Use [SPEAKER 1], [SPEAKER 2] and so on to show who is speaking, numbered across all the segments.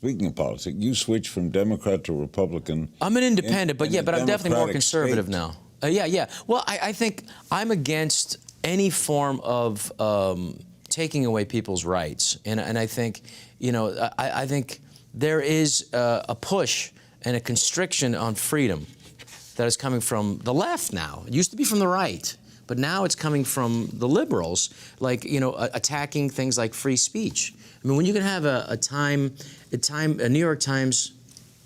[SPEAKER 1] Speaking of politics, you switched from Democrat to Republican.
[SPEAKER 2] I'm an independent, but I'm definitely more conservative
[SPEAKER 1] state.
[SPEAKER 2] now. Yeah. Well, I think I'm against any form of taking away people's rights, and I think, I think there is a push and a constriction on freedom that is coming from the left now. It used to be from the right, but now it's coming from the liberals, like, attacking things like free speech. I mean, when you can have a New York Times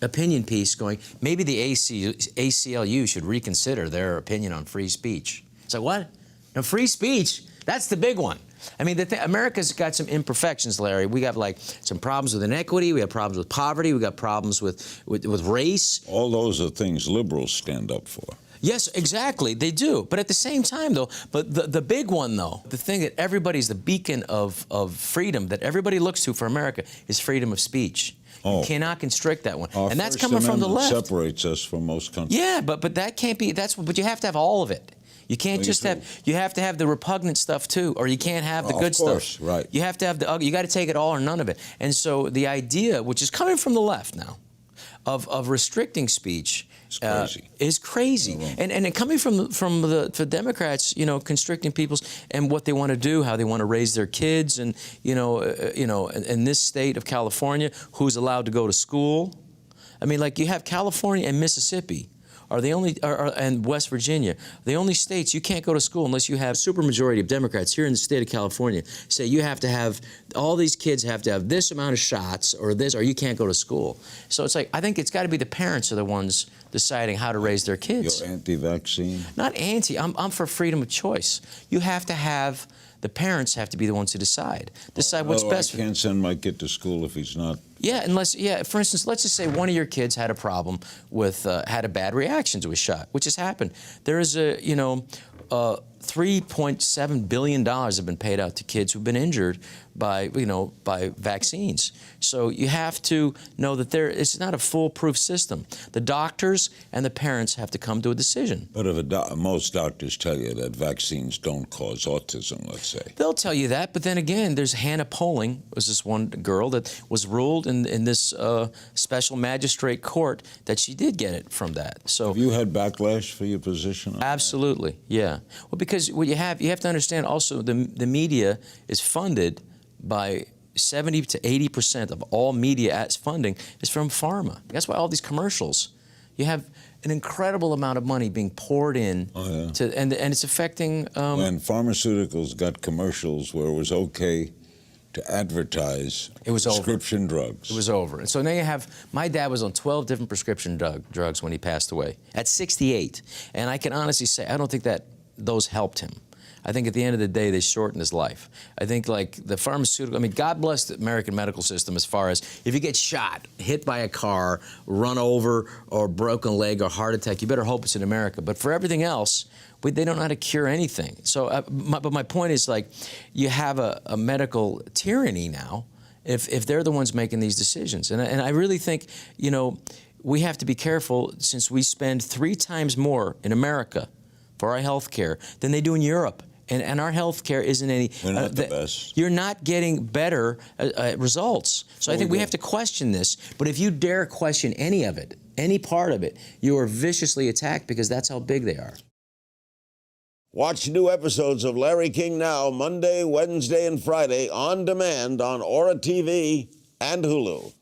[SPEAKER 2] opinion piece going, maybe the ACLU should reconsider their opinion on free speech. It's like, what? No, free speech, that's the big one. I mean, America's got some imperfections, Larry. We got, like, some problems with inequity. We have problems with poverty. We got problems with race.
[SPEAKER 1] All those are things liberals stand up for.
[SPEAKER 2] Yes, exactly, they do. But at the same time, though, the big one, though, the thing that everybody's the beacon of freedom that everybody looks to for America is freedom of speech. Oh. You cannot constrict that one.
[SPEAKER 1] Our
[SPEAKER 2] and that's
[SPEAKER 1] First
[SPEAKER 2] coming from the
[SPEAKER 1] Amendment
[SPEAKER 2] left.
[SPEAKER 1] separates us from most countries.
[SPEAKER 2] Yeah, but that can't be, but you have to have all of it. You can't just you have to have the repugnant stuff too, or you can't have the good stuff. Of course,
[SPEAKER 1] right.
[SPEAKER 2] You have to have the ugly. You got to take it all or none of it. And so the idea, which is coming from the left now, of restricting speech is crazy. And coming from the Democrats, constricting people's and what they want to do, how they want to raise their kids, and in this state of California, who's allowed to go to school. I mean, like, you have California and Mississippi are the only, and West Virginia, the only states you can't go to school unless you have supermajority of Democrats here in the state of California say you have to have, all these kids have to have this amount of shots or this, or you can't go to school. So it's like, I think it's got to be the parents are the ones deciding how to raise their kids.
[SPEAKER 1] You're anti-vaccine? Not
[SPEAKER 2] anti, I'm for freedom of choice. You have to have, the parents have to be the ones who decide what's best.
[SPEAKER 1] I can't send my kid to school if he's not.
[SPEAKER 2] Yeah, for instance, let's just say one of your kids had a problem with, had a bad reaction to a shot, which has happened. There is $3.7 billion have been paid out to kids who've been injured by vaccines. So you have to know that it's not a foolproof system. The doctors and the parents have to come to a decision.
[SPEAKER 1] But if most doctors tell you that vaccines don't cause autism, let's say.
[SPEAKER 2] They'll tell you that, but then again, there's Hannah Poling, was this one girl that was ruled in this special magistrate court that she did get it from that. So
[SPEAKER 1] have you had backlash for your position on
[SPEAKER 2] absolutely, yeah. Well, because what you have to understand also the media is funded by 70 to 80% of all media funding is from pharma. That's why all these commercials, you have an incredible amount of money being poured in, and it's affecting.
[SPEAKER 1] When pharmaceuticals got commercials where it was okay to advertise prescription drugs.
[SPEAKER 2] It was over. And so now you have, my dad was on 12 different prescription drugs when he passed away, at 68. And I can honestly say, I don't think that those helped him. I think at the end of the day, they shortened his life. I think, like, the pharmaceutical, I mean, God bless the American medical system as far as if you get shot, hit by a car, run over, or broken leg or heart attack, you better hope it's in America. But for everything else, they don't know how to cure anything. So, but my point is, like, you have a medical tyranny now if they're the ones making these decisions. And I really think, we have to be careful since we spend 3 times more in America for our health care than they do in Europe. And our health care isn't any...
[SPEAKER 1] We're not the best.
[SPEAKER 2] You're not getting better results. So I think we have to question this. But if you dare question any of it, any part of it, you are viciously attacked because that's how big they are.
[SPEAKER 3] Watch new episodes of Larry King Now Monday, Wednesday, and Friday on demand on Aura TV and Hulu.